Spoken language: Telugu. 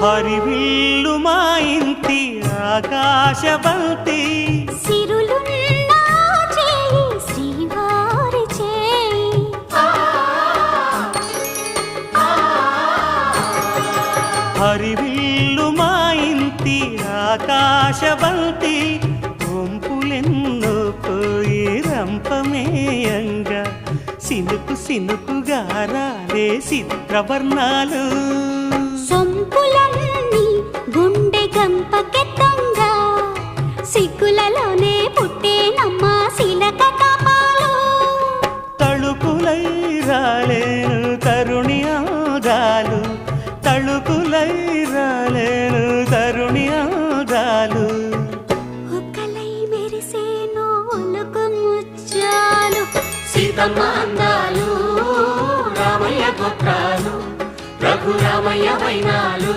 హరివిల్లు మా ఇంటి ఆకాశబంతి సిరులున్న చేయి శ్రీవారి చేయి హరివిల్లు మా ఇంటి ఆకాశబంతి వంపులెన్నో పోయి రంపమేయంగా సినుకు సినుకుగా రాలే చిత్రవర్ణాలు సొంపులన్నీ గుండె గంపకెత్తంగా సిగ్గులలోనే పుట్టేనమ్మ శిలక కపాలు తళుకులై రాలేను తరుణి ఆదాలు తళుకులై రాలేను తరుణి ఆదాలు ఒక్కలై మెరిసేను ఒలుకు ముచ్చాలు సీతమ్మ అందాలు రామయ్య గోత్రాలు రఘురామయ్య వైనాలు